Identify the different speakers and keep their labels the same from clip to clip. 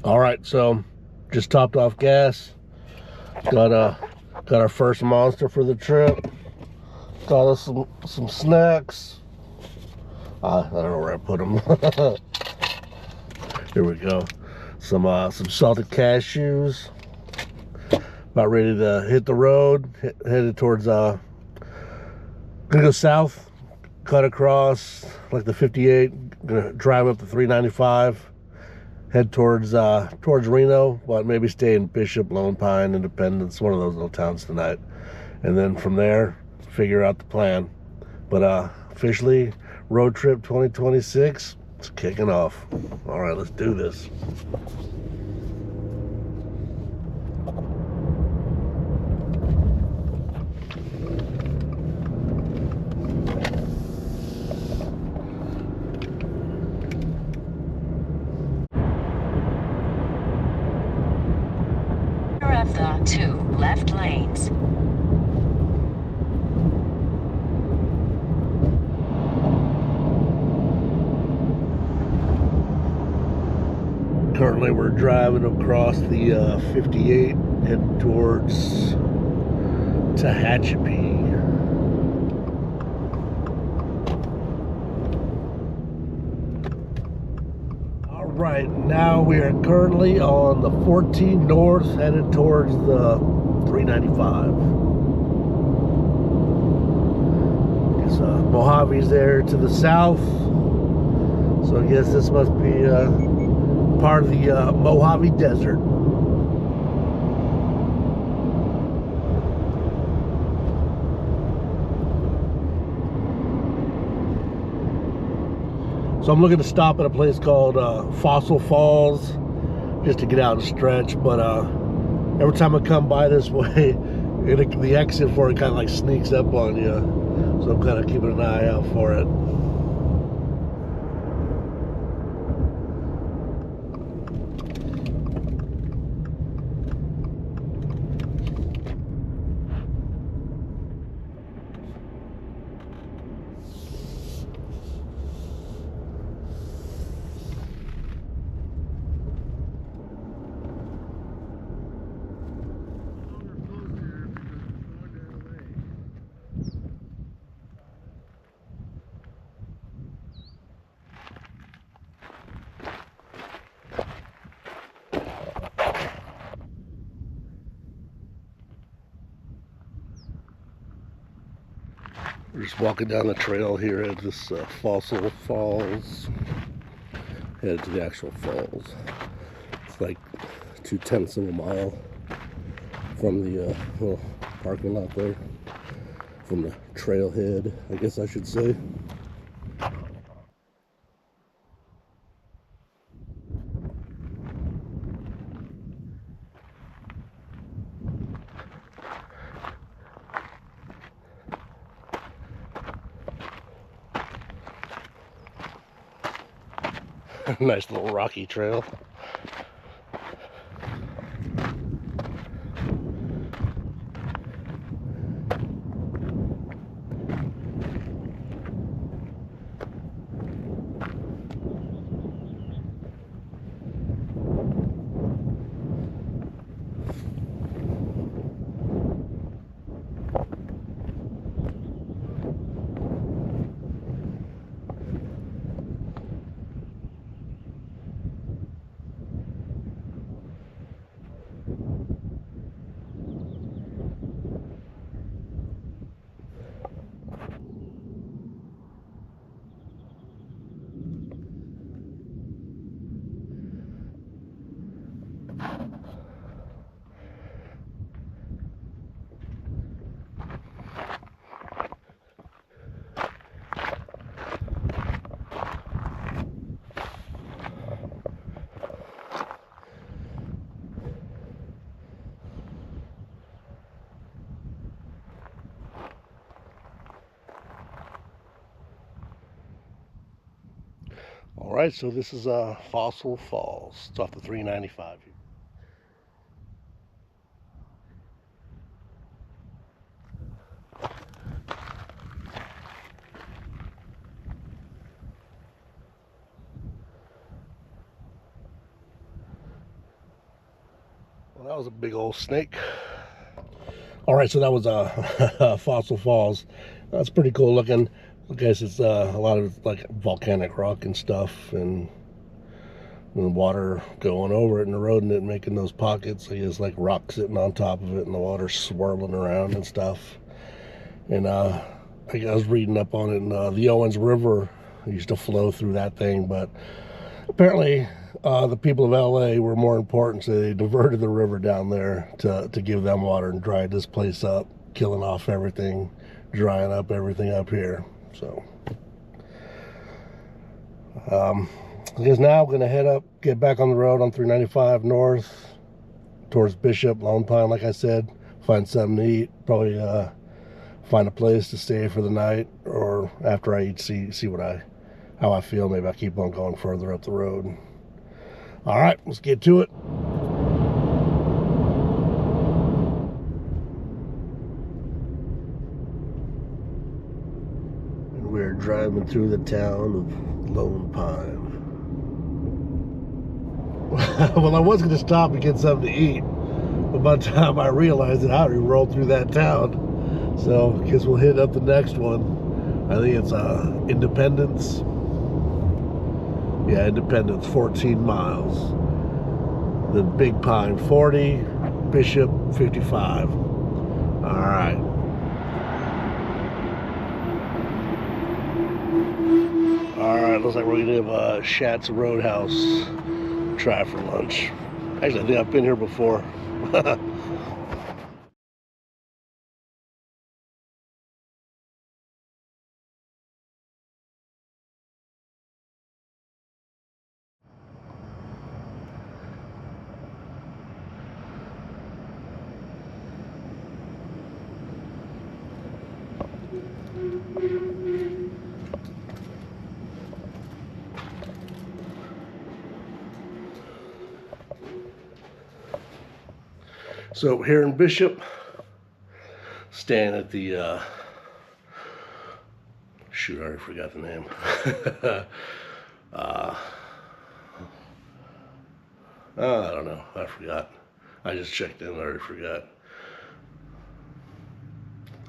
Speaker 1: All right, so just topped off gas. Got our first monster for the trip. Got us some snacks. I don't know where I put them. Here we go. Some salted cashews. About ready to hit the road. Headed towards gonna go south. Cut across like the 58. Gonna drive up the 395. Head towards Reno, but maybe stay in Bishop, Lone Pine, Independence, one of those little towns tonight, and then from there figure out the plan. But officially, road trip 2026, it's kicking off. All right, let's do this.
Speaker 2: Of the 2 left lanes.
Speaker 1: Currently, we're driving across the 58, heading towards Tehachapi. All right, now we are currently on the 14 North, headed towards the 395. Guess Mojave's there to the south, so I guess this must be part of the Mojave Desert. So I'm looking to stop at a place called Fossil Falls just to get out and stretch, but every time I come by this way, the exit for it kind of like sneaks up on you, so I'm kind of keeping an eye out for it. We're just walking down the trail here at this Fossil Falls, headed to the actual falls. It's like 2/10 of a mile from the little parking lot there, from the trailhead, I guess I should say. Nice little rocky trail. All right, so this is Fossil Falls. It's off the 395 here. That was a big old snake. All right, so that was Fossil Falls. That's pretty cool looking. I guess it's a lot of like volcanic rock and stuff, and the water going over it and eroding it, and making those pockets. I guess like rock sitting on top of it, and the water swirling around and stuff. And I was reading up on it, and the Owens River used to flow through that thing, but apparently the people of LA were more important, so they diverted the river down there to give them water and dried this place up, killing off everything, drying up everything up here. So I guess now I'm gonna head up, get back on the road on 395 north towards Bishop, Lone Pine, like I said, find something to eat, probably find a place to stay for the night, or after I eat, see how I feel. Maybe I'll keep on going further up the road. All right, let's get to it. And we're driving through the town of Lone Pine. Well, I was going to stop and get something to eat, but by the time I realized it, I already rolled through that town. So I guess we'll hit up the next one. I think it's Independence. Yeah, Independence, 14 miles. The Big Pine, 40. Bishop, 55. All right. All right, looks like we're gonna have Schatz Roadhouse try for lunch. Actually, I think I've been here before. So here in Bishop, staying at the, shoot, I already forgot the name. I don't know, I forgot. I just checked in, I already forgot.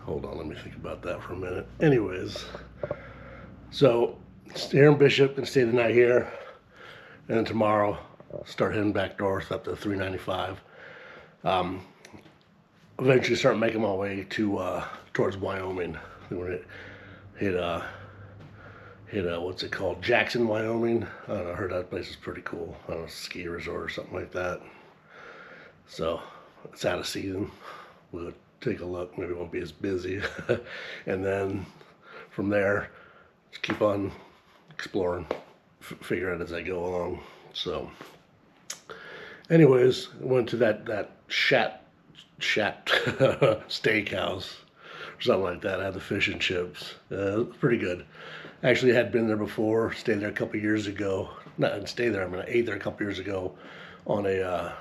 Speaker 1: Hold on, let me think about that for a minute. Anyways, so here in Bishop, gonna stay the night here, and then tomorrow start heading back north up to 395. Eventually start making my way to towards Wyoming. We're gonna hit what's it called, Jackson, Wyoming. I don't know, I heard that place is pretty cool. I don't know, ski resort or something like that. So it's out of season. We'll take a look. Maybe it won't be as busy. And then from there, just keep on exploring, figure out as I go along. So anyways, I went to that Schatz steakhouse or something like that. I had the fish and chips. It was pretty good. Actually, I had been there before, stayed there a couple years ago. Not stay there, I mean, I ate there a couple years ago on a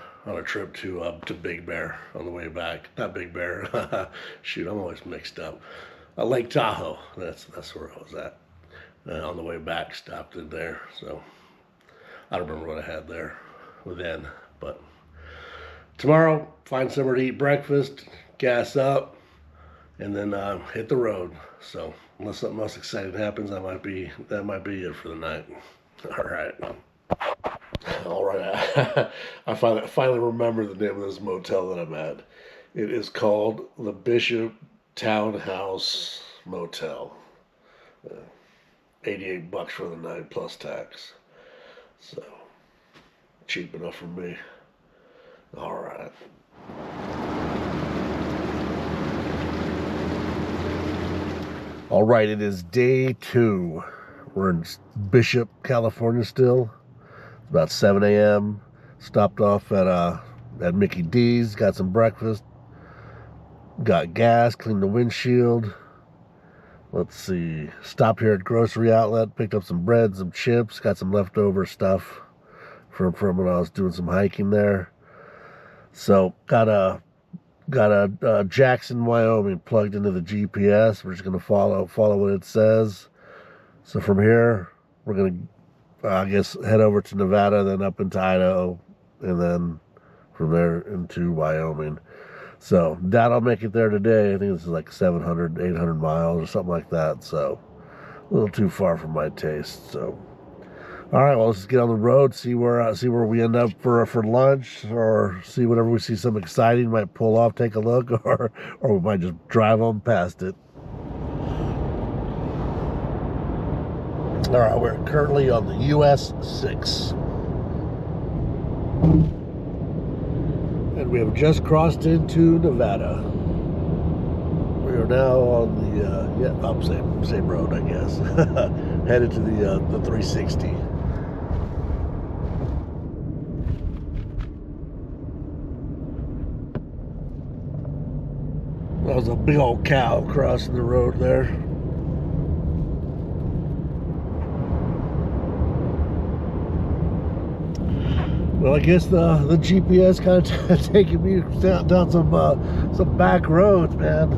Speaker 1: trip to Big Bear on the way back. Not Big Bear. Shoot, I'm always mixed up. Lake Tahoe. That's where I was at. On the way back, stopped in there. So I don't remember what I had there then, but tomorrow, find somewhere to eat breakfast, gas up, and then hit the road. So unless something else exciting happens, that might be it for the night. All right. I finally remember the name of this motel that I'm at. It is called the Bishop Townhouse Motel. $88 for the night plus tax. So cheap enough for me. All right. All right, it is day 2. We're in Bishop, California still. It's about 7 a.m. Stopped off at Mickey D's, got some breakfast, got gas, cleaned the windshield. Let's see, stopped here at grocery outlet, picked up some bread, some chips, got some leftover stuff from when I was doing some hiking there. So got a Jackson, Wyoming plugged into the GPS. We're just gonna follow what it says. So from here, we're gonna I guess head over to Nevada, then up into Idaho, and then from there into Wyoming. So doubt I'll make it there today. I think this is like 700, 800 miles or something like that. So a little too far for my taste. So, all right, well, let's just get on the road, see where we end up for lunch, or see whatever we see something exciting, might pull off, take a look, or we might just drive on past it. All right, we're currently on the US 6. And we have just crossed into Nevada. We are now on the same road, I guess. Headed to the 360. That was a big old cow crossing the road there. Well, I guess the GPS kind of taking me down some back roads, man.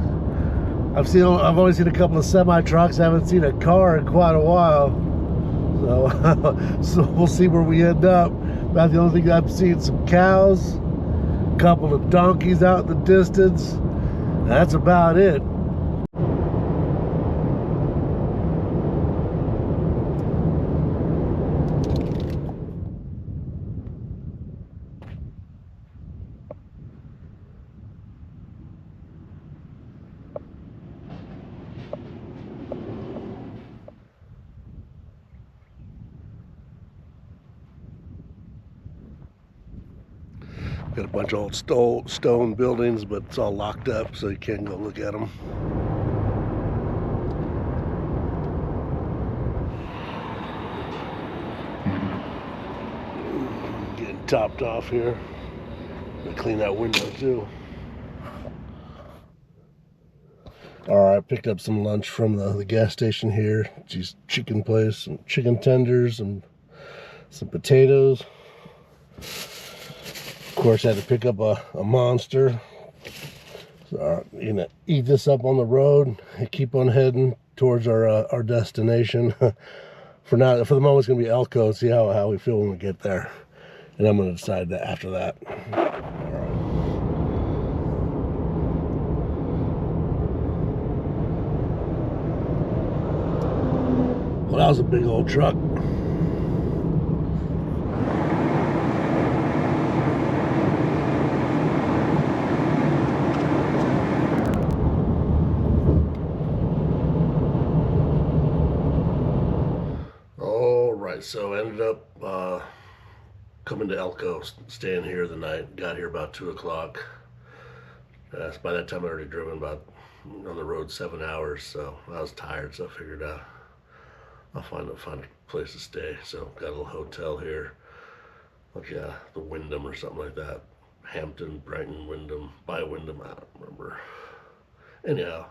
Speaker 1: I've only seen a couple of semi trucks. I haven't seen a car in quite a while. So we'll see where we end up. About the only thing I've seen, some cows, a couple of donkeys out in the distance. That's about it. Got a bunch of old stone buildings, but it's all locked up, so you can't go look at them. Getting topped off here. Gonna clean that window too. Alright, picked up some lunch from the gas station here. Just chicken place, some chicken tenders and some potatoes. Of course, I had to pick up a Monster. So I'm gonna eat this up on the road and keep on heading towards our destination. For the moment, it's gonna be Elko. See how we feel when we get there, and I'm gonna decide that after that. Well, that was a big old truck. So I ended up coming to Elko, staying here the night. Got here about 2 o'clock. By that time, I'd already driven about on the road 7 hours, so I was tired. So I figured I'll find a place to stay. So got a little hotel here, like the Wyndham or something like that. Hampton, Brighton, Wyndham, by Wyndham, I don't remember. Anyhow,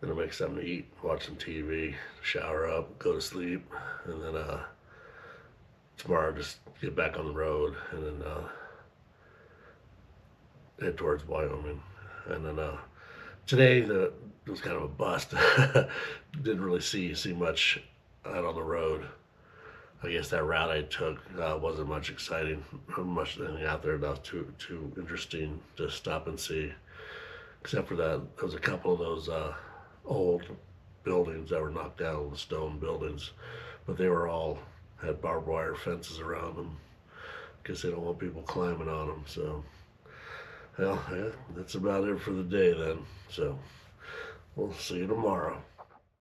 Speaker 1: gonna make something to eat, watch some TV, shower up, go to sleep, and then tomorrow just get back on the road and then head towards Wyoming. And then today it was kind of a bust. Didn't really see much out on the road. I guess that route I took wasn't much exciting, much anything out there that was too interesting to stop and see. Except for that, there was a couple of those old buildings that were knocked down, the stone buildings, but they were all had barbed wire fences around them. Guess they don't want people climbing on them. So, well, yeah, that's about it for the day then. So, we'll see you tomorrow.